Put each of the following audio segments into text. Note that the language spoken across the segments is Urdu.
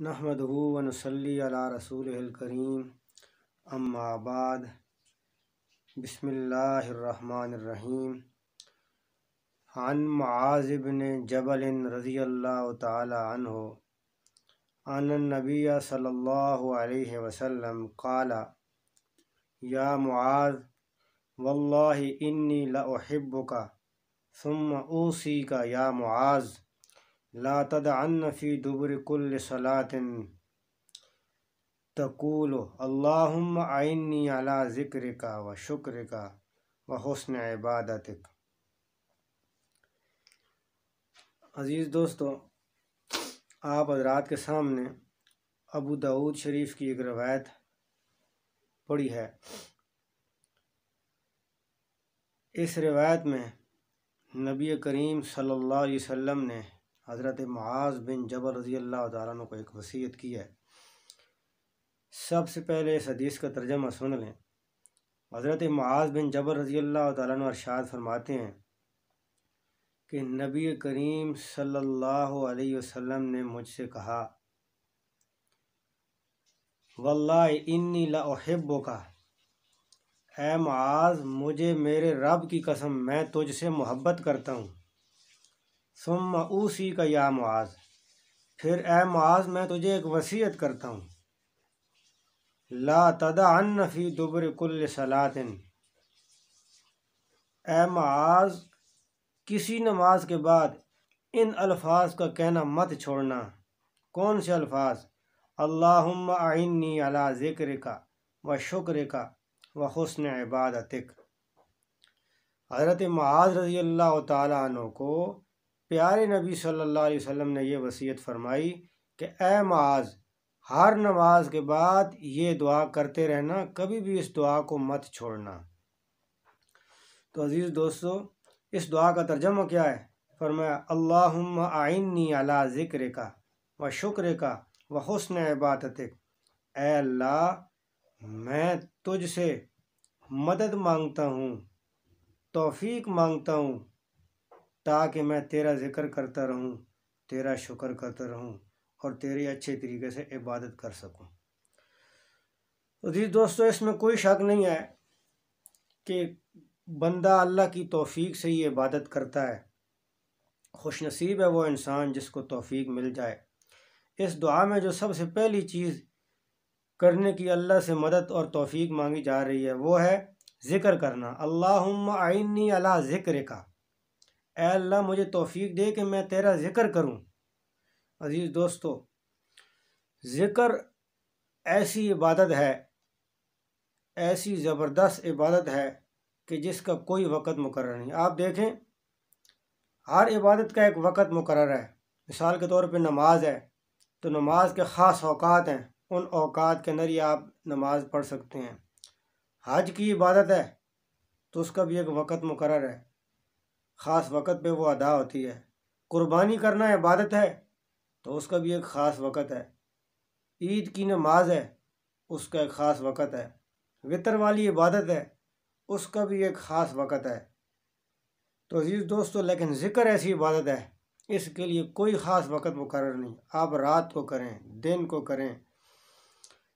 نحمدہ و نصلی علی رسولہ الکریم اما بعد بسم اللہ الرحمن الرحیم عن معاذ بن جبل رضی اللہ تعالی عنہ ان النبی صلی اللہ علیہ وسلم قال یا معاذ واللہ انی لأحبک ثم اوصیک یا معاذ لا تدعن فی دبر کل صلاة تقول اللہم اعنی علی ذکرک و شکرک و حسن عبادتک۔ عزیز دوستو، آپ حضرات کے سامنے ابو داؤد شریف کی ایک روایت پڑھی ہے۔ اس روایت میں نبی کریم صلی اللہ علیہ وسلم نے حضرت معاذ بن جبل رضی اللہ تعالیٰ عنہ کو ایک وصیت کی ہے۔ سب سے پہلے اس حدیث کا ترجمہ سن لیں۔ حضرت معاذ بن جبل رضی اللہ تعالیٰ عنہ ارشاد فرماتے ہیں کہ نبی کریم صلی اللہ علیہ وسلم نے مجھ سے کہا واللہ انی لأحبک، اے معاذ مجھے میرے رب کی قسم میں تجھ سے محبت کرتا ہوں۔ ثم اوصیک یا معاذ، پھر اے معاذ میں تجھے ایک وصیت کرتا ہوں۔ لا تدعن فی دبر کل صلاۃ، اے معاذ کسی نماز کے بعد ان الفاظ کا کہنا مت چھوڑنا۔ کون سے الفاظ؟ اللہم اعنی علی ذکرک و شکرک و حسن عبادتک۔ حضرت معاذ رضی اللہ تعالیٰ عنہ کو پیارے نبی صلی اللہ علیہ وسلم نے یہ وصیت فرمائی کہ اے معاذ ہر نماز کے بعد یہ دعا کرتے رہنا، کبھی بھی اس دعا کو مت چھوڑنا۔ تو عزیز دوستو، اس دعا کا ترجمہ کیا ہے؟ فرمایا اللہم اعنی علی ذکرک و شکرک و حسن عبادتک، اے اللہ میں تجھ سے مدد مانگتا ہوں، توفیق مانگتا ہوں تاکہ میں تیرا ذکر کرتا رہوں، تیرا شکر کرتا رہوں اور تیری اچھے طریقے سے عبادت کر سکوں۔ عزیز دوستو، اس میں کوئی شک نہیں ہے کہ بندہ اللہ کی توفیق سے ہی عبادت کرتا ہے۔ خوش نصیب ہے وہ انسان جس کو توفیق مل جائے۔ اس دعا میں جو سب سے پہلی چیز کرنے کی اللہ سے مدد اور توفیق مانگی جا رہی ہے وہ ہے ذکر کرنا۔ اللہم اعنی علی ذکرک، اے اللہ مجھے توفیق دے کہ میں تیرا ذکر کروں۔ عزیز دوستو، ذکر ایسی عبادت ہے، ایسی زبردست عبادت ہے کہ جس کا کوئی وقت مقرر نہیں۔ آپ دیکھیں ہر عبادت کا ایک وقت مقرر ہے۔ مثال کے طور پہ نماز ہے تو نماز کے خاص اوقات ہیں، ان اوقات کے اندر ہی آپ نماز پڑھ سکتے ہیں۔ حج کی عبادت ہے تو اس کا بھی ایک وقت مقرر ہے، خاص وقت پہ وہ ادا ہوتی ہے۔ قربانی کرنا عبادت ہے تو اس کا بھی ایک خاص وقت ہے۔ عید کی نماز ہے، اس کا ایک خاص وقت ہے۔ وطر والی عبادت ہے، اس کا بھی ایک خاص وقت ہے۔ تو عزیز دوستو، لیکن ذکر ایسی عبادت ہے اس کے لیے کوئی خاص وقت مقرر نہیں۔ آپ رات کو کریں، دن کو کریں،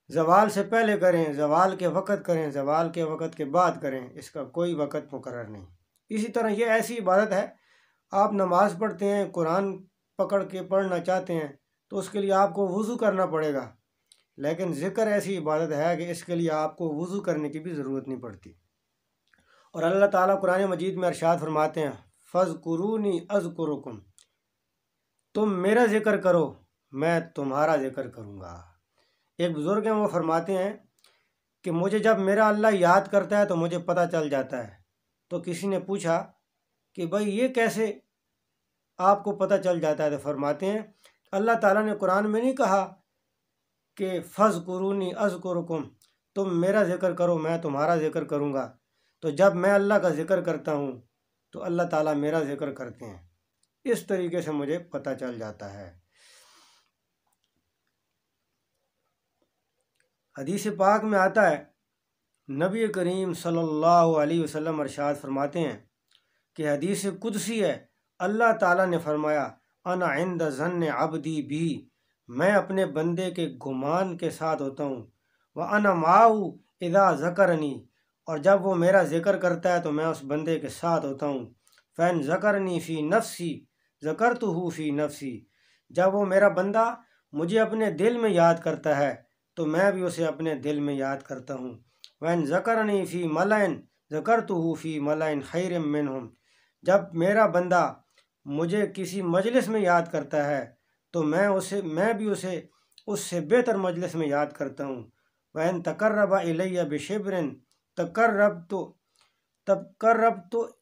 زوال سے پہلے کریں، زوال کے وقت کریں، زوال کے وقت کے بعد کریں، اس کا کوئی وقت مقرر نہیں۔ اسی طرح یہ ایسی عبادت ہے، آپ نماز پڑھتے ہیں، قرآن پکڑ کے پڑھنا چاہتے ہیں تو اس کے لیے آپ کو وضو کرنا پڑے گا، لیکن ذکر ایسی عبادت ہے کہ اس کے لیے آپ کو وضو کرنے کی بھی ضرورت نہیں پڑتی۔ اور اللہ تعالیٰ قرآن مجید میں ارشاد فرماتے ہیں فَاذْكُرُونِي أَذْكُرُكُمْ، تم میرا ذکر کرو میں تمہارا ذکر کروں گا۔ ایک بزرگ ہیں، وہ فرماتے ہیں کہ مجھے جب میرا اللہ یاد کرتا ہے تو مجھے پتہ چل جاتا ہے۔ تو کسی نے پوچھا کہ بھائی یہ کیسے آپ کو پتہ چل جاتا ہے؟ تو فرماتے ہیں اللہ تعالیٰ نے قرآن میں نہیں کہا کہ فَاذْكُرُونِي أَذْكُرُكُمْ، تم میرا ذکر کرو میں تمہارا ذکر کروں گا۔ تو جب میں اللہ کا ذکر کرتا ہوں تو اللہ تعالیٰ میرا ذکر کرتے ہیں، اس طریقے سے مجھے پتہ چل جاتا ہے۔ حدیث پاک میں آتا ہے نبی کریم صلی اللہ علیہ وسلم ارشاد فرماتے ہیں کہ حدیث قدسی ہے، اللہ تعالیٰ نے فرمایا انا عند ظن عبدی بھی، میں اپنے بندے کے گمان کے ساتھ ہوتا ہوں، وَأَنَا مَعَهُ اِذَا ذَكَرَنِي، اور جب وہ میرا ذکر کرتا ہے تو میں اس بندے کے ساتھ ہوتا ہوں، فَإِن ذَكَرَنِي فِي نَفْسِي ذَكَرْتُهُ فِي نَفْسِي، جب وہ میرا بندہ مجھے اپنے دل میں یاد کرتا ہے تو میں بھی اسے اپنے دل میں یاد کرتا ہوں، وَإِن ذَكَرَنِي فِي مَلَئٍ ذَكَرْتُهُ فِي مَلَئٍ خَيْرٍ مِّنْهُمْ، جب میرا بندہ مجھے کسی مجلس میں یاد کرتا ہے تو میں بھی اسے اس سے بہتر مجلس میں یاد کرتا ہوں، وَإِن تَقَرَّبَ إِلَيَّ بِشِبْرٍ تَقَرَّبْتُ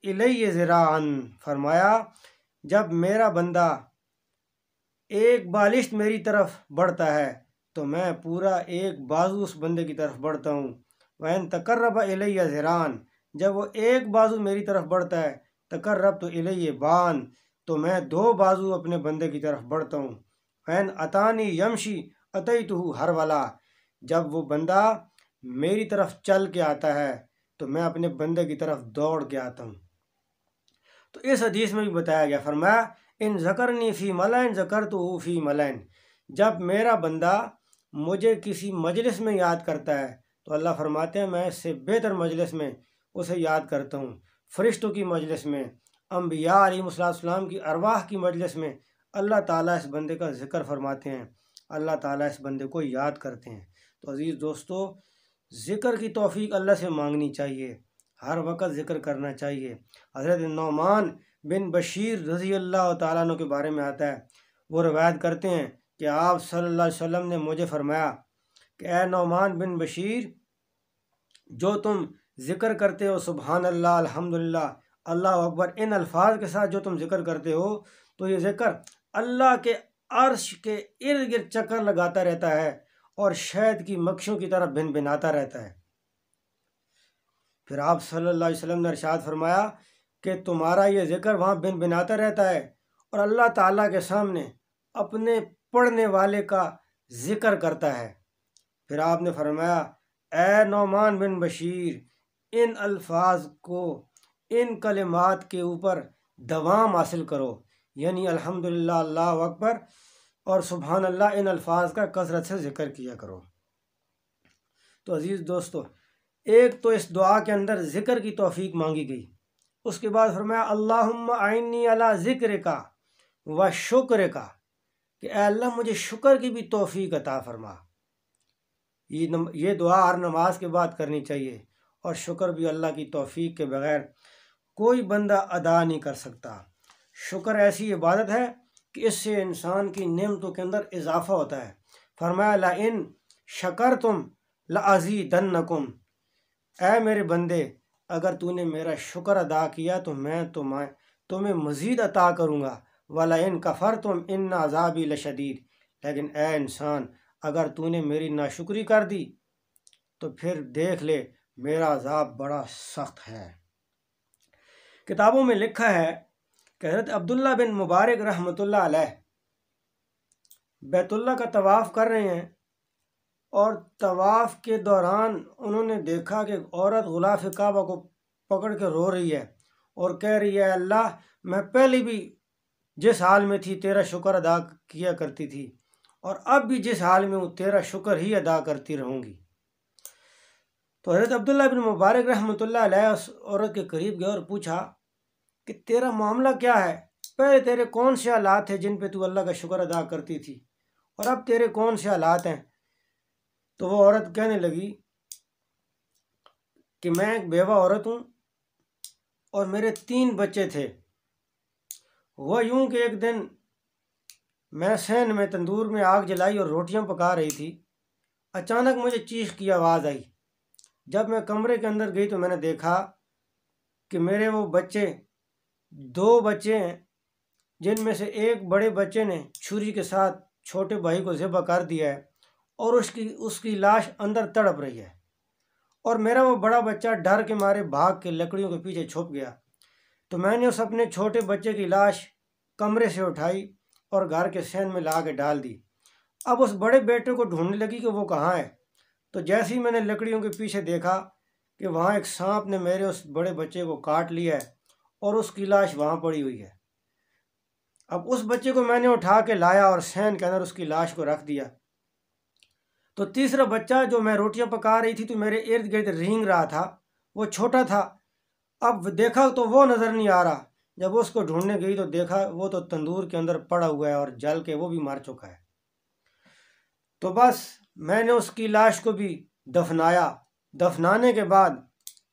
إِلَيْهِ ذِرَاعًا، فرمایا جب میرا بندہ ایک بالشت میری طرف بڑھتا ہے تو میں پورا ایک بازو اس بندے کی طرف بڑھتا ہوں، وَإِن تَقَرَّبَ إِلَيَّ ذِرَاعًا، جب وہ ایک بازو میری طرف بڑھتا ہے تَقَرَّبْتُ إِلَيْهِ بَاعًا، تو میں دو بازو اپنے بندے کی طرف بڑھتا ہوں، وَإِن أَتَانِي يَمْشِي أَتَيْتُهُ هَرْوَلًا، جب وہ بندہ میری طرف چل کے آتا ہے تو میں اپنے بندے کی طرف دوڑ کے آتا ہوں۔ تو اس حدیث میں بھی بتایا گیا، فرمایا ان ذکرنی فی ملائن ذکرتہ فی ملائن، جب میرا بندہ مجھے کسی مجلس میں یاد کرتا ہے تو اللہ فرماتے ہیں میں اس سے بہتر مجلس میں اسے یاد کرتا ہوں، فرشتوں کی مجلس میں، انبیاء علیہ السلام کی ارواح کی مجلس میں اللہ تعالیٰ اس بندے کا ذکر فرماتے ہیں، اللہ تعالیٰ اس بندے کو یاد کرتے ہیں۔ تو عزیز دوستو، ذکر کی توفیق اللہ سے مانگنی چاہیے، ہر وقت ذکر کرنا چاہیے۔ حضرت نعمان بن بشیر رضی اللہ تعالیٰ عنہ کے بارے میں آتا ہے، وہ روایت کرتے ہیں کہ آپ صلی اللہ علیہ وسلم نے مجھے فرمایا کہ اے نعمان بن بشیر، جو تم ذکر کرتے ہو سبحان اللہ الحمدللہ اللہ اکبر، ان الفاظ کے ساتھ جو تم ذکر کرتے ہو تو یہ ذکر اللہ کے عرش کے ارد گرد چکر لگاتا رہتا ہے اور شہد کی مکھیوں کی طرح بن بناتا رہتا ہے۔ پھر آپ صلی اللہ علیہ وسلم نے ارشاد فرمایا کہ تمہارا یہ ذکر وہاں بن بناتا رہتا ہے اور اللہ تعالیٰ کے سامنے اپنے پڑھنے والے کا ذکر کرتا ہے۔ پھر آپ نے فرمایا اے نعمان بن بشیر، ان الفاظ کو، ان کلمات کے اوپر دوام حاصل کرو، یعنی الحمدللہ اللہ اکبر اور سبحان اللہ، ان الفاظ کا کثرت سے ذکر کیا کرو۔ تو عزیز دوستو، ایک تو اس دعا کے اندر ذکر کی توفیق مانگی گئی، اس کے بعد فرمایا اللہم اعنی علی ذکرک و شکرک، کہ اے اللہ مجھے شکر کی بھی توفیق عطا فرما۔ یہ دعا ہر نماز کے بعد کرنی چاہیے، اور شکر بھی اللہ کی توفیق کے بغیر کوئی بندہ ادا نہیں کر سکتا۔ شکر ایسی عبادت ہے کہ اس سے انسان کی نعمتوں کے اندر اضافہ ہوتا ہے۔ فرمایا لَإِن شَكَرْتُمْ لَأَزِيدَنَّكُمْ، اے میرے بندے اگر تو نے میرا شکر ادا کیا تو میں تمہیں مزید عطا کروں گا، وَلَئِن كَفَرْتُمْ إِنَّ عَذَابِي لَشَدِيدٌ، لیکن اے انسان اگر تو نے میری ناشکری کر دی تو پھر دیکھ لے میرا عذاب بڑا سخت ہے۔ کتابوں میں لکھا ہے کہ حضرت عبداللہ بن مبارک رحمۃ اللہ علیہ بیت اللہ کا طواف کر رہے ہیں، اور طواف کے دوران انہوں نے دیکھا کہ عورت غلاف کعبہ کو پکڑ کے رو رہی ہے اور کہہ رہی ہے اللہ میں پہلے بھی جس حال میں تھی تیرا شکر ادا کیا کرتی تھی، اور اب بھی جس حال میں ہوں تیرا شکر ہی ادا کرتی رہوں گی۔ تو حضرت عبداللہ بن مبارک رحمۃ اللہ علیہ اس عورت کے قریب گئے اور پوچھا کہ تیرا معاملہ کیا ہے، پہلے تیرے کون سے حالات تھے جن پہ تو اللہ کا شکر ادا کرتی تھی، اور اب تیرے کون سے حالات ہیں؟ تو وہ عورت کہنے لگی کہ میں ایک بیوہ عورت ہوں اور میرے 3 بچے تھے۔ وہ یوں کہ ایک دن میں صحن میں تندور میں آگ جلائی اور روٹیاں پکا رہی تھی، اچانک مجھے چیخ کی آواز آئی۔ جب میں کمرے کے اندر گئی تو میں نے دیکھا کہ میرے وہ بچے 2 بچے ہیں، جن میں سے ایک بڑے بچے نے چھری کے ساتھ چھوٹے بھائی کو ذبح کر دیا ہے اور اس کی لاش اندر تڑپ رہی ہے، اور میرا وہ بڑا بچہ ڈر کے مارے بھاگ کے لکڑیوں کے پیچھے چھپ گیا۔ تو میں نے اس اپنے چھوٹے بچے کی لاش کمرے سے اٹھائی اور گھر کے صحن میں لا کے ڈال دی۔ اب اس بڑے بیٹے کو ڈھونڈنے لگی کہ وہ کہاں ہے، تو جیسے ہی میں نے لکڑیوں کے پیچھے دیکھا کہ وہاں ایک سانپ نے میرے اس بڑے بچے کو کاٹ لیا ہے اور اس کی لاش وہاں پڑی ہوئی ہے۔ اب اس بچے کو میں نے اٹھا کے لایا اور صحن کے اندر اس کی لاش کو رکھ دیا۔ تو تیسرا بچہ جو میں روٹیاں پکا رہی تھی تو میرے ارد گرد رینگ رہا تھا، وہ چھوٹا تھا، اب دیکھا تو وہ نظر نہیں آ رہا، جب اس کو ڈھونڈنے گئی تو دیکھا وہ تو تندور کے اندر پڑا ہوا ہے اور جل کے وہ بھی مر چکا ہے۔ تو بس میں نے اس کی لاش کو بھی دفنایا۔ دفنانے کے بعد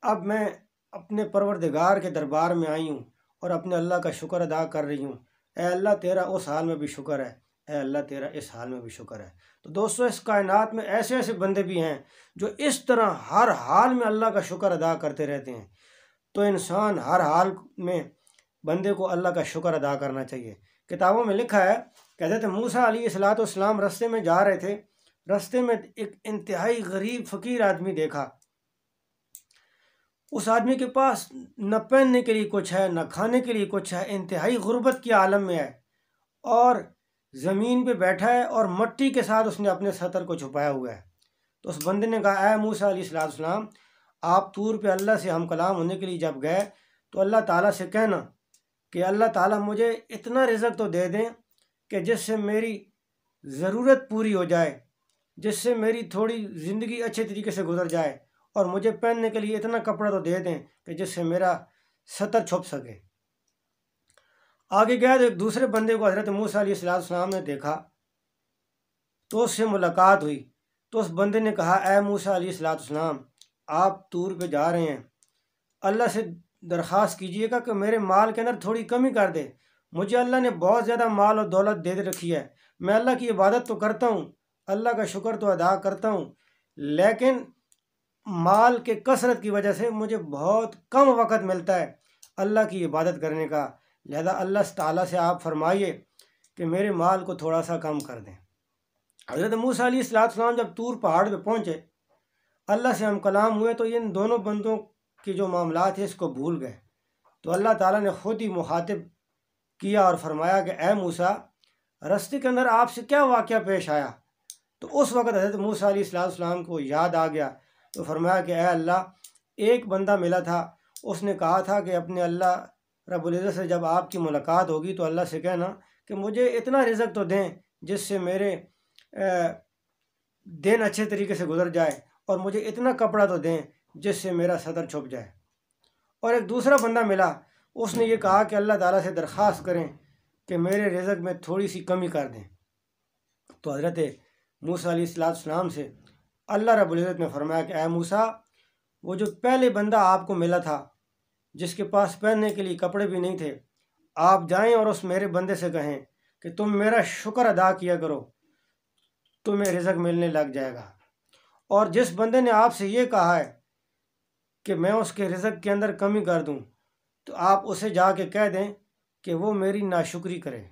اب میں اپنے پروردگار کے دربار میں آئی ہوں اور اپنے اللہ کا شکر ادا کر رہی ہوں، اے اللہ تیرا اس حال میں بھی شکر ہے، اے اللہ تیرا اس حال میں بھی شکر ہے۔ تو دوستو، اس کائنات میں ایسے ایسے بندے بھی ہیں جو اس طرح ہر حال میں اللہ کا شکر ادا کرتے رہتے ہیں۔ تو انسان ہر حال میں بندے کو اللہ کا شکر ادا کرنا چاہیے۔ کتابوں میں لکھا ہے کہ حضرت موسیٰ علیہ السلام رستے میں جا رہے تھے، رستے میں ایک انتہائی غریب فقیر آدمی دیکھا۔ اس آدمی کے پاس نہ پہننے کے لیے کچھ ہے، نہ کھانے کے لیے کچھ ہے، انتہائی غربت کے عالم میں ہے، اور زمین پہ بیٹھا ہے اور مٹی کے ساتھ اس نے اپنے سطر کو چھپایا ہوا ہے۔ تو اس بندے نے کہا، اے موسیٰ علیہ السلام، آپ طور پہ اللہ سے ہم کلام ہونے کے لیے جب گئے تو اللہ تعالیٰ سے کہنا کہ اللہ تعالیٰ مجھے اتنا رزق تو دے دیں کہ جس سے میری ضرورت پوری ہو جائے، جس سے میری تھوڑی زندگی اچھے طریقے سے گزر جائے، اور مجھے پہننے کے لیے اتنا کپڑا تو دے دیں کہ جس سے میرا سطر چھپ سکے۔ آگے گیا تو ایک دوسرے بندے کو حضرت موسیٰ علیہ السلام نے دیکھا تو اس سے ملاقات ہوئی۔ تو اس بندے نے کہا، اے موسیٰ علیہ السلام، آپ طور پہ جا رہے ہیں، اللہ سے درخواست کیجئے گا کہ میرے مال کے اندر تھوڑی کمی کر دے۔ مجھے اللہ نے بہت زیادہ مال اور دولت دے رکھی ہے، میں اللہ کی عبادت تو کرتا ہوں، اللہ کا شکر تو ادا کرتا ہوں، لیکن مال کے کثرت کی وجہ سے مجھے بہت کم وقت ملتا ہے اللہ کی عبادت کرنے کا، لہذا اللہ تعالیٰ سے آپ فرمائیے کہ میرے مال کو تھوڑا سا کم کر دیں۔ حضرت موسیٰ علیہ السلام جب طور پہاڑ پہ پہنچے، اللہ سے ہم کلام ہوئے، تو ان دونوں بندوں کی جو معاملات ہیں اس کو بھول گئے۔ تو اللہ تعالیٰ نے خود ہی مخاطب کیا اور فرمایا کہ اے موسیٰ، رستے کے اندر آپ سے کیا واقعہ پیش آیا؟ تو اس وقت حضرت موسیٰ علیہ السلام کو یاد آ گیا، تو فرمایا کہ اے اللہ، ایک بندہ ملا تھا، اس نے کہا تھا کہ اپنے اللہ رب العزت سے جب آپ کی ملاقات ہوگی تو اللہ سے کہنا کہ مجھے اتنا رزق تو دیں جس سے میرے دن اچھے طریقے سے گزر جائے، اور مجھے اتنا کپڑا تو دیں جس سے میرا سطر چھپ جائے۔ اور ایک دوسرا بندہ ملا، اس نے یہ کہا کہ اللہ تعالیٰ سے درخواست کریں کہ میرے رزق میں تھوڑی سی کمی کر دیں۔ تو حضرت موسیٰ علیہ السلام سے اللہ رب العزت نے فرمایا کہ اے موسیٰ، وہ جو پہلے بندہ آپ کو ملا تھا جس کے پاس پہننے کے لیے کپڑے بھی نہیں تھے، آپ جائیں اور اس میرے بندے سے کہیں کہ تم میرا شکر ادا کیا کرو، تمہیں رزق ملنے لگ جائے گا۔ اور جس بندے نے آپ سے یہ کہا ہے کہ میں اس کے رزق کے اندر کمی کر دوں، تو آپ اسے جا کے کہہ دیں کہ وہ میری ناشکری کرے۔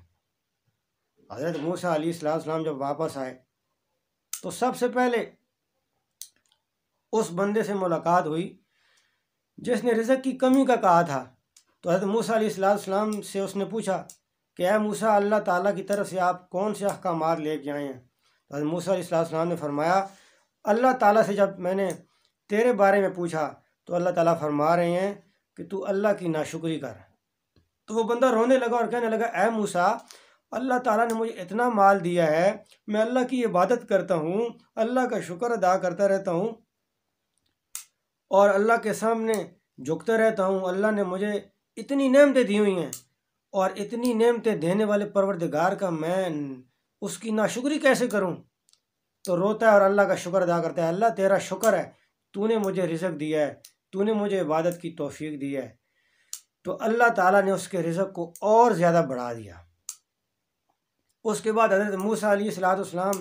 حضرت موسیٰ علیہ السلام جب واپس آئے تو سب سے پہلے اس بندے سے ملاقات ہوئی جس نے رزق کی کمی کا کہا تھا۔ تو حضرت موسیٰ علیہ السلام سے اس نے پوچھا کہ اے موسیٰ، اللہ تعالیٰ کی طرف سے آپ کون سے احکامات لے کے آئے ہیں؟ تو حضرت موسیٰ علیہ السلام نے فرمایا، اللہ تعالیٰ سے جب میں نے تیرے بارے میں پوچھا تو اللہ تعالیٰ فرما رہے ہیں کہ تو اللہ کی ناشکری کر۔ تو وہ بندہ رونے لگا اور کہنے لگا، اے موسیٰ، اللہ تعالیٰ نے مجھے اتنا مال دیا ہے، میں اللہ کی عبادت کرتا ہوں، اللہ کا شکر ادا کرتا رہتا ہوں، اور اللہ کے سامنے جھکتا رہتا ہوں، اللہ نے مجھے اتنی نعمتیں دی ہوئی ہیں، اور اتنی نعمتیں دینے والے پروردگار کا میں اس کی ناشکری کیسے کروں؟ تو روتا ہے اور اللہ کا شکر ادا کرتا ہے، اللہ تیرا شکر ہے، تو نے مجھے رزق دیا ہے، تو نے مجھے عبادت کی توفیق دی ہے۔ تو اللہ تعالیٰ نے اس کے رزق کو اور زیادہ بڑھا دیا۔ اس کے بعد حضرت موسیٰ علیہ السلام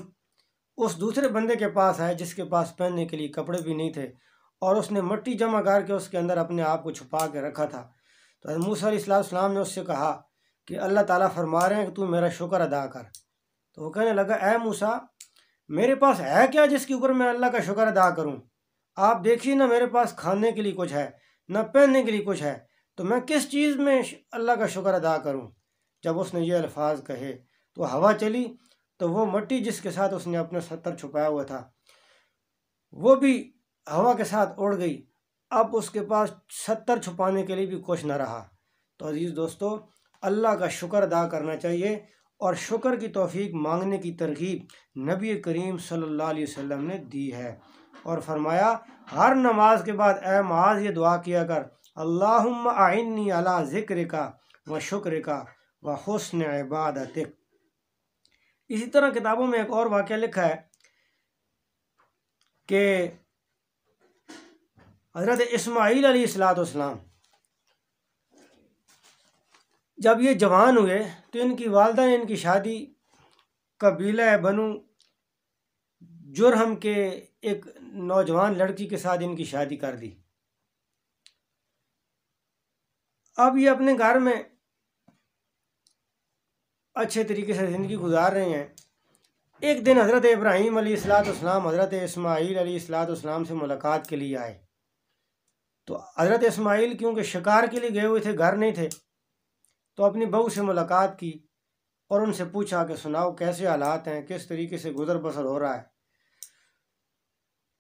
اس دوسرے بندے کے پاس آئے جس کے پاس پہننے کے لیے کپڑے بھی نہیں تھے، اور اس نے مٹی جمع کر کے اس کے اندر اپنے آپ کو چھپا کے رکھا تھا۔ تو حضرت موسیٰ علیہ السلام نے اس سے کہا کہ اللہ تعالیٰ فرما رہے ہیں کہ تو میرا شکر ادا کر۔ تو وہ کہنے لگا، اے موسیٰ، میرے پاس ہے کیا جس کے اوپر میں اللہ کا شکر ادا کروں؟ آپ دیکھیے نا، میرے پاس کھانے کے لیے کچھ ہے، نہ پہننے کے لیے کچھ ہے، تو میں کس چیز میں اللہ کا شکر ادا کروں؟ جب اس نے یہ الفاظ کہے تو ہوا چلی، تو وہ مٹی جس کے ساتھ اس نے اپنا ستر چھپایا ہوا تھا وہ بھی ہوا کے ساتھ اڑ گئی۔ اب اس کے پاس ستر چھپانے کے لیے بھی کچھ نہ رہا۔ تو عزیز دوستو، اللہ کا شکر ادا کرنا چاہیے، اور شکر کی توفیق مانگنے کی ترغیب نبی کریم صلی اللہ علیہ وسلم نے دی ہے، اور فرمایا ہر نماز کے بعد اے معاذ یہ دعا کیا کر، اللہم اعنی علی ذکرک و شکرک و حسن عبادتک۔ اسی طرح کتابوں میں ایک اور واقعہ لکھا ہے کہ حضرت اسماعیل علیہ السلام جب یہ جوان ہوئے تو ان کی والدہ نے ان کی شادی قبیلہ بنو جرہم کے ایک نوجوان لڑکی کے ساتھ ان کی شادی کر دی۔ اب یہ اپنے گھر میں اچھے طریقے سے زندگی گزار رہے ہیں۔ ایک دن حضرت ابراہیم علیہ السلام حضرت اسماعیل علیہ السلام سے ملاقات کے لیے آئے، تو حضرت اسماعیل کیونکہ شکار کے لیے گئے ہوئے تھے، گھر نہیں تھے، تو اپنی بہو سے ملاقات کی اور ان سے پوچھا کہ سناؤ کیسے حالات ہیں، کس طریقے سے گزر بسر ہو رہا ہے۔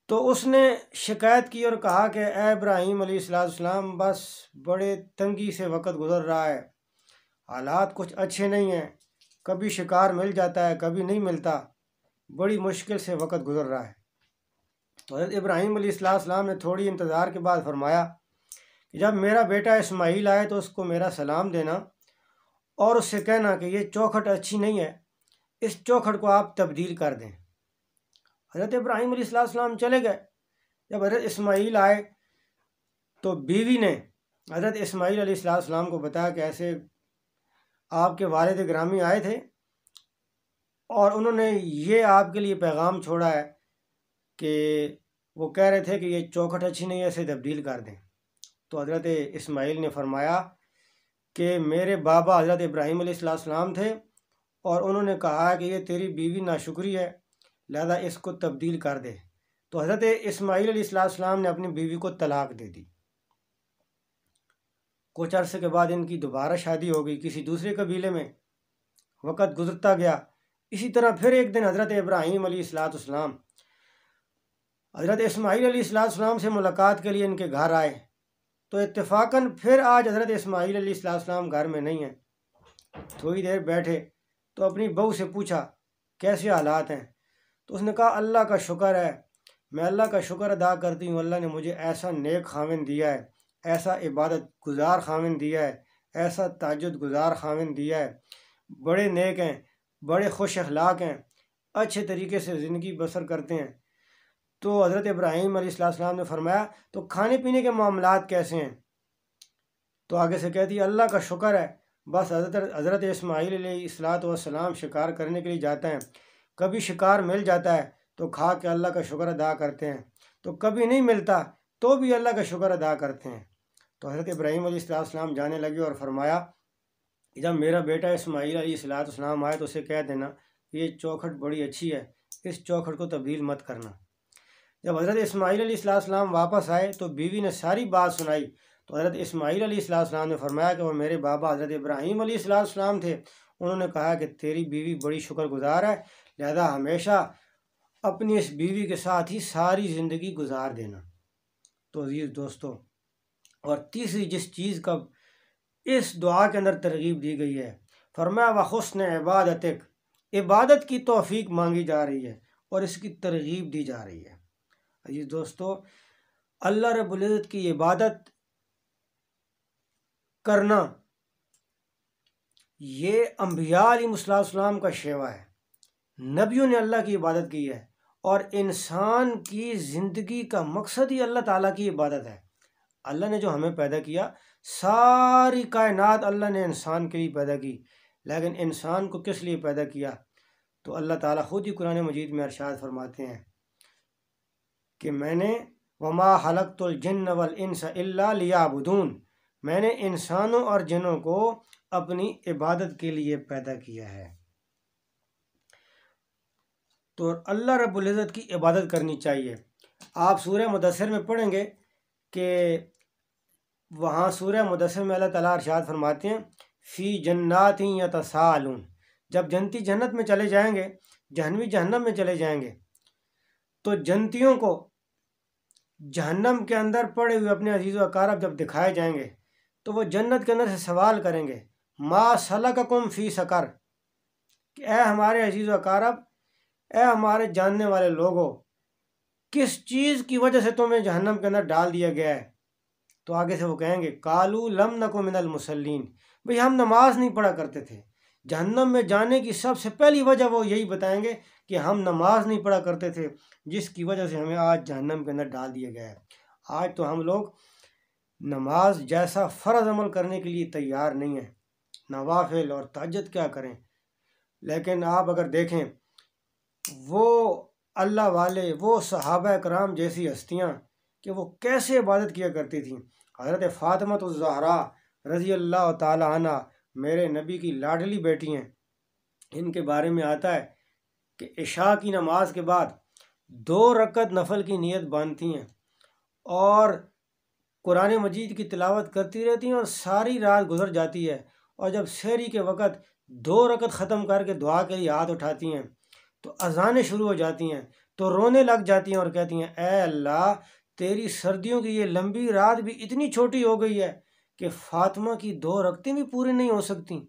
تو اس نے شکایت کی اور کہا کہ اے ابراہیم علیہ السلام، بس بڑے تنگی سے وقت گزر رہا ہے، حالات کچھ اچھے نہیں ہیں، کبھی شکار مل جاتا ہے کبھی نہیں ملتا، بڑی مشکل سے وقت گزر رہا ہے۔ تو حضرت ابراہیم علیہ السلام نے تھوڑی انتظار کے بعد فرمایا کہ جب میرا بیٹا اسماعیل آئے تو اس کو میرا سلام دینا اور اس سے کہنا کہ یہ چوکھٹ اچھی نہیں ہے، اس چوکھٹ کو آپ تبدیل کر دیں۔ حضرت ابراہیم علیہ السلام چلے گئے۔ جب حضرت اسماعیل آئے تو بیوی نے حضرت اسماعیل علیہ السلام کو بتایا کہ ایسے آپ کے والد گرامی آئے تھے اور انہوں نے یہ آپ کے لیے پیغام چھوڑا ہے کہ وہ کہہ رہے تھے کہ یہ چوکھٹ اچھی نہیں ہے، اسے تبدیل کر دیں۔ تو حضرت اسماعیل نے فرمایا کہ میرے بابا حضرت ابراہیم علیہ السلام تھے اور انہوں نے کہا کہ یہ تیری بیوی ناشکری ہے، لہذا اس کو تبدیل کر دے۔ تو حضرت اسماعیل علیہ السلام نے اپنی بیوی کو طلاق دے دی۔ کچھ عرصے کے بعد ان کی دوبارہ شادی ہو گئی کسی دوسرے قبیلے میں، وقت گزرتا گیا۔ اسی طرح پھر ایک دن حضرت ابراہیم علیہ السلام حضرت اسماعیل علیہ السلام سے ملاقات کے لیے ان کے گھر آئے، تو اتفاقاً پھر آج حضرت اسماعیل علیہ السلام گھر میں نہیں ہیں۔ تھوڑی دیر بیٹھے تو اپنی بہو سے پوچھا کیسے حالات ہیں، تو اس نے کہا اللہ کا شکر ہے، میں اللہ کا شکر ادا کرتی ہوں، اللہ نے مجھے ایسا نیک خاوند دیا ہے، ایسا عبادت گزار خاوند دیا ہے، ایسا تہجد گزار خاوند دیا ہے، بڑے نیک ہیں، بڑے خوش اخلاق ہیں، اچھے طریقے سے زندگی بسر کرتے ہیں۔ تو حضرت ابراہیم علیہ السلام نے فرمایا تو کھانے پینے کے معاملات کیسے ہیں؟ تو آگے سے کہتی اللہ کا شکر ہے، بس حضرت اسماعیل علیہ السلام شکار کرنے کے لیے جاتے ہیں، کبھی شکار مل جاتا ہے تو کھا کے اللہ کا شکر ادا کرتے ہیں، تو کبھی نہیں ملتا تو بھی اللہ کا شکر ادا کرتے ہیں۔ تو حضرت ابراہیم علیہ السلام جانے لگے اور فرمایا جب میرا بیٹا اسماعیل علیہ السلام آئے تو اسے کہہ دینا کہ یہ چوکھٹ بڑی اچھی ہے، اس چوکھٹ کو تبدیل مت کرنا۔ جب حضرت اسماعیل علیہ السلام واپس آئے تو بیوی نے ساری بات سنائی، تو حضرت اسماعیل علیہ السلام نے فرمایا کہ وہ میرے بابا حضرت ابراہیم علیہ السلام تھے، انہوں نے کہا کہ تیری بیوی بڑی شکر گزار ہے، لہذا ہمیشہ اپنی اس بیوی کے ساتھ ہی ساری زندگی گزار دینا۔ تو عزیز دوستو، اور تیسری جس چیز کا اس دعا کے اندر ترغیب دی گئی ہے، فرمایا وحسن عبادتک، عبادت کی توفیق مانگی جا رہی ہے اور اس کی ترغیب دی جا رہی ہے۔ عزیز دوستو، اللہ رب العزت کی عبادت کرنا یہ انبیاء علیہ السلام کا شیوا ہے، نبیوں نے اللہ کی عبادت کی ہے، اور انسان کی زندگی کا مقصد ہی اللہ تعالیٰ کی عبادت ہے۔ اللہ نے جو ہمیں پیدا کیا، ساری کائنات اللہ نے انسان کے لیے پیدا کی، لیکن انسان کو کس لیے پیدا کیا؟ تو اللہ تعالیٰ خود ہی قرآن مجید میں ارشاد فرماتے ہیں کہ میں نے وما خلقت الجن والانس الا لیعبدون، میں نے انسانوں اور جنوں کو اپنی عبادت کے لیے پیدا کیا ہے۔ تو اللہ رب العزت کی عبادت کرنی چاہیے۔ آپ سورہ مدثر میں پڑھیں گے کہ وہاں سورہ مدثر میں اللہ تعالیٰ ارشاد فرماتے ہیں فی جنات یتساءلون، جب جنتی جنت میں چلے جائیں گے، جہنمی جہنم میں چلے جائیں گے، تو جنتیوں کو جہنم کے اندر پڑے ہوئے اپنے عزیز و اقارب جب دکھائے جائیں گے تو وہ جنت کے اندر سے سوال کریں گے ما سلککم فی سقر، کہ اے ہمارے عزیز و اقارب، اے ہمارے جاننے والے لوگوں، کس چیز کی وجہ سے تمہیں جہنم کے اندر ڈال دیا گیا ہے؟ تو آگے سے وہ کہیں گے قالوا لم نک من المصلین، بھئی ہم نماز نہیں پڑھا کرتے تھے۔ جہنم میں جانے کی سب سے پہلی وجہ وہ یہی بتائیں گے کہ ہم نماز نہیں پڑھا کرتے تھے، جس کی وجہ سے ہمیں آج جہنم کے اندر ڈال دیا گیا ہے۔ آج تو ہم لوگ نماز جیسا فرض عمل کرنے کے لیے تیار نہیں ہیں، نوافل اور تہجد کیا کریں۔ لیکن آپ اگر دیکھیں وہ اللہ والے، وہ صحابہ کرام جیسی ہستیاں کہ وہ کیسے عبادت کیا کرتی تھیں۔ حضرت فاطمہ الزہرا رضی اللہ تعالی عنہ میرے نبی کی لاڈلی بیٹی ہیں، ان کے بارے میں آتا ہے کہ عشاء کی نماز کے بعد 2 رکعت نفل کی نیت باندھتی ہیں اور قرآن مجید کی تلاوت کرتی رہتی ہیں اور ساری رات گزر جاتی ہے، اور جب سحری کے وقت 2 رکعت ختم کر کے دعا کے لیے ہاتھ اٹھاتی ہیں تو اذانیں شروع ہو جاتی ہیں، تو رونے لگ جاتی ہیں اور کہتی ہیں اے اللہ، تیری سردیوں کی یہ لمبی رات بھی اتنی چھوٹی ہو گئی ہے کہ فاطمہ کی 2 رکعتیں بھی پوری نہیں ہو سکتی۔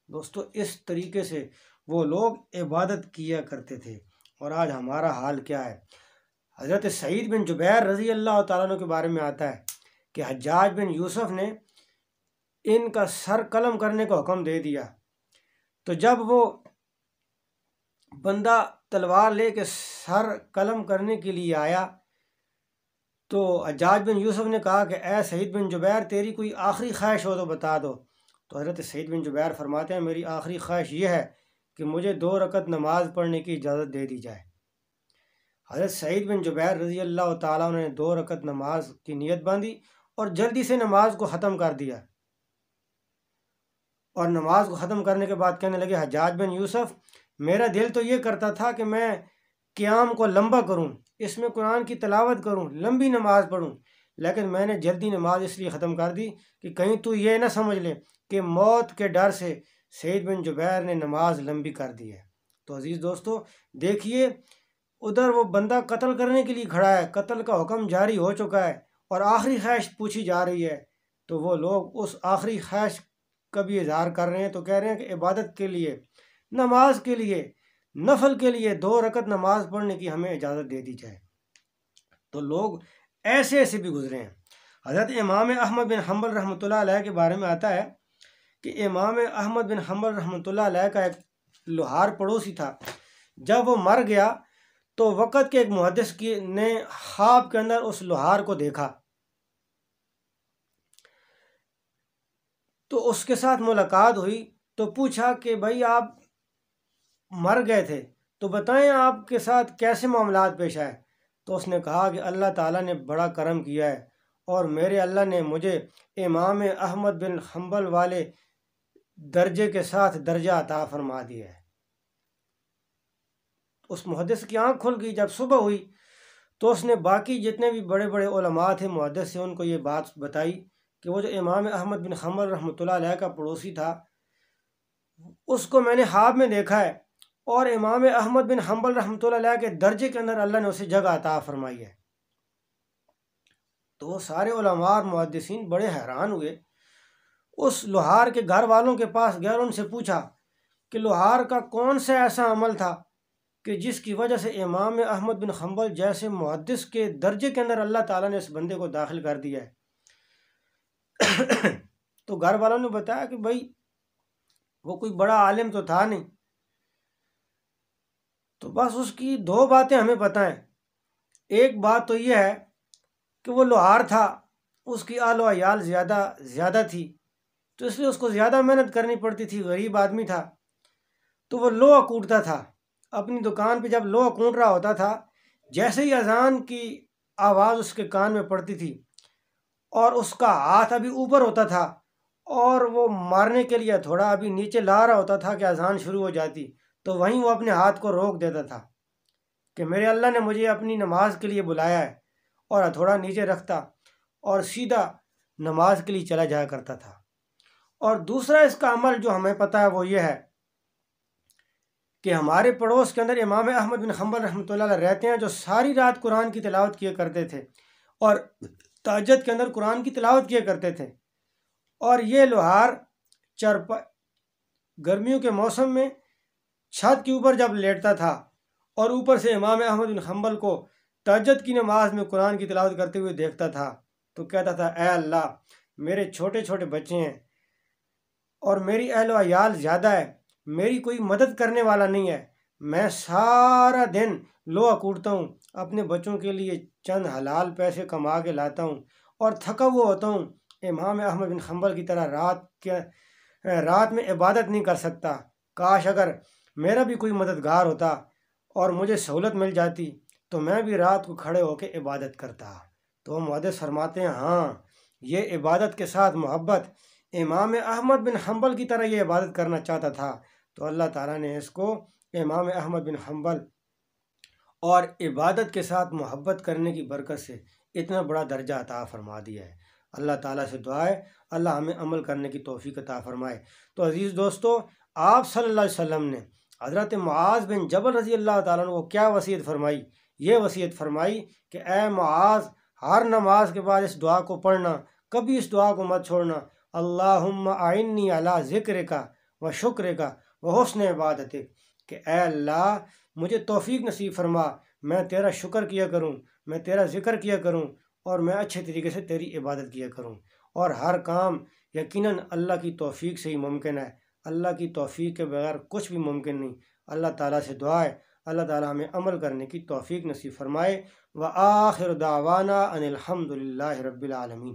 دوستو اس طریقے سے وہ لوگ عبادت کیا کرتے تھے، اور آج ہمارا حال کیا ہے؟ حضرت سعید بن جبیر رضی اللہ تعالیٰ عنہ کے بارے میں آتا ہے کہ حجاج بن یوسف نے ان کا سر قلم کرنے کا حکم دے دیا، تو جب وہ بندہ تلوار لے کے سر قلم کرنے کے لیے آیا تو حجاج بن یوسف نے کہا کہ اے سعید بن جبیر، تیری کوئی آخری خواہش ہو تو بتا دو۔ تو حضرت سعید بن جبیر فرماتے ہیں میری آخری خواہش یہ ہے کہ مجھے 2 رکعت نماز پڑھنے کی اجازت دے دی جائے۔ حضرت سعید بن جبیر رضی اللہ تعالیٰ نے 2 رکعت نماز کی نیت باندھی اور جلدی سے نماز کو ختم کر دیا، اور نماز کو ختم کرنے کے بعد کہنے لگے حجاج بن یوسف، میرا دل تو یہ کرتا تھا کہ میں قیام کو لمبا کروں، اس میں قرآن کی تلاوت کروں، لمبی نماز پڑھوں، لیکن میں نے جلدی نماز اس لیے ختم کر دی کہ کہیں تو یہ نہ سمجھ لے کہ موت کے ڈر سے سعید بن جبیر نے نماز لمبی کر دی ہے۔ تو عزیز دوستو دیکھیے، ادھر وہ بندہ قتل کرنے کے لیے کھڑا ہے، قتل کا حکم جاری ہو چکا ہے اور آخری خواہش پوچھی جا رہی ہے، تو وہ لوگ اس آخری خواہش کا بھی اظہار کر رہے ہیں، تو کہہ رہے ہیں کہ عبادت کے لیے، نماز کے لیے، نفل کے لیے 2 رکعت نماز پڑھنے کی ہمیں اجازت دے دی جائے۔ تو لوگ ایسے ایسے بھی گزرے ہیں۔ حضرت امام احمد بن حنبل رحمۃ اللہ علیہ کے بارے میں آتا ہے کہ امام احمد بن حنبل رحمۃ اللہ علیہ کا ایک لوہار پڑوسی تھا، جب وہ مر گیا تو وقت کے ایک محدث نے خواب کے اندر اس لوہار کو دیکھا، تو اس کے ساتھ ملاقات ہوئی، تو پوچھا کہ بھائی آپ مر گئے تھے تو بتائیں آپ کے ساتھ کیسے معاملات پیش آئے؟ تو اس نے کہا کہ اللہ تعالیٰ نے بڑا کرم کیا ہے اور میرے اللہ نے مجھے امام احمد بن حنبل والے درجے کے ساتھ درجہ عطا فرما دیا ہے۔ اس محدث کی آنکھ کھل گئی۔ جب صبح ہوئی تو اس نے باقی جتنے بھی بڑے بڑے علماء تھے محدث سے ان کو یہ بات بتائی کہ وہ جو امام احمد بن حنبل رحمۃ اللہ علیہ کا پڑوسی تھا اس کو میں نے خواب میں دیکھا ہے، اور امام احمد بن حنبل رحمۃ اللہ علیہ کے درجے کے اندر اللہ نے اسے جگہ عطا فرمائی ہے۔ تو وہ سارے علماء اور محدثین بڑے حیران ہوئے، اس لوہار کے گھر والوں کے پاس گئے اور ان سے پوچھا کہ لوہار کا کون سا ایسا عمل تھا کہ جس کی وجہ سے امام احمد بن حنبل جیسے محدث کے درجے کے اندر اللہ تعالیٰ نے اس بندے کو داخل کر دیا ہے۔ تو گھر والوں نے بتایا کہ بھائی وہ کوئی بڑا عالم تو تھا نہیں، تو بس اس کی 2 باتیں ہمیں پتہ ہیں۔ ایک بات تو یہ ہے کہ وہ لوہار تھا، اس کی آل و عیال زیادہ تھی، تو اس لیے اس کو زیادہ محنت کرنی پڑتی تھی، غریب آدمی تھا، تو وہ لوہا کوٹتا تھا اپنی دکان پہ۔ جب لوہا کوٹ رہا ہوتا تھا، جیسے ہی اذان کی آواز اس کے کان میں پڑتی تھی اور اس کا ہاتھ ابھی اوپر ہوتا تھا اور وہ مارنے کے لیے تھوڑا ابھی نیچے لا رہا ہوتا تھا کہ اذان شروع ہو جاتی، تو وہیں وہ اپنے ہاتھ کو روک دیتا تھا کہ میرے اللہ نے مجھے اپنی نماز کے لیے بلایا ہے، اور تھوڑا نیچے رکھتا اور سیدھا نماز کے لیے چلا جایا کرتا تھا۔ اور دوسرا اس کا عمل جو ہمیں پتہ ہے وہ یہ ہے کہ ہمارے پڑوس کے اندر امام احمد بن حنبل رحمۃ اللہ علیہ رہتے ہیں، جو ساری رات قرآن کی تلاوت کیا کرتے تھے اور تہجد کے اندر قرآن کی تلاوت کیا کرتے تھے، اور یہ لوہار گرمیوں کے موسم میں چھت کے اوپر جب لیٹتا تھا اور اوپر سے امام احمد بن حنبل کو تہجد کی نماز میں قرآن کی تلاوت کرتے ہوئے دیکھتا تھا تو کہتا تھا اے اللہ میرے چھوٹے چھوٹے بچے ہیں اور میری اہل و عیال زیادہ ہے، میری کوئی مدد کرنے والا نہیں ہے، میں سارا دن لوہا کوٹتا ہوں، اپنے بچوں کے لیے چند حلال پیسے کما کے لاتا ہوں اور تھکا ہوا ہوتا ہوں، امام احمد بن حنبل کی طرح رات میں عبادت نہیں کر سکتا، کاش اگر میرا بھی کوئی مددگار ہوتا اور مجھے سہولت مل جاتی تو میں بھی رات کو کھڑے ہو کے عبادت کرتا۔ تو محدث فرماتے ہیں ہاں یہ عبادت کے ساتھ محبت، امام احمد بن حنبل کی طرح یہ عبادت کرنا چاہتا تھا تو اللہ تعالیٰ نے اس کو امام احمد بن حنبل اور عبادت کے ساتھ محبت کرنے کی برکت سے اتنا بڑا درجہ عطا فرما دیا ہے۔ اللہ تعالیٰ سے دعا ہے اللہ ہمیں عمل کرنے کی توفیق عطا فرمائے۔ تو عزیز دوستو، آپ صلی اللہ علیہ وسلم نے حضرت معاذ بن جبل رضی اللہ تعالیٰ عنہ کو کیا وصیت فرمائی؟ یہ وصیت فرمائی کہ اے معاذ ہر نماز کے بعد اس دعا کو پڑھنا، کبھی اس دعا کو مت چھوڑنا، اللہم اعنی علی ذکرک و شکرک و حسن عبادتک، کہ اے اللہ مجھے توفیق نصیب فرما، میں تیرا شکر کیا کروں، میں تیرا ذکر کیا کروں اور میں اچھے طریقے سے تیری عبادت کیا کروں۔ اور ہر کام یقیناً اللہ کی توفیق سے ہی ممکن ہے، اللہ کی توفیق کے بغیر کچھ بھی ممکن نہیں۔ اللہ تعالیٰ سے دعا ہے اللہ تعالیٰ ہمیں عمل کرنے کی توفیق نصیب فرمائے۔ وآخر دعوانا ان الحمد للہ رب العالمین۔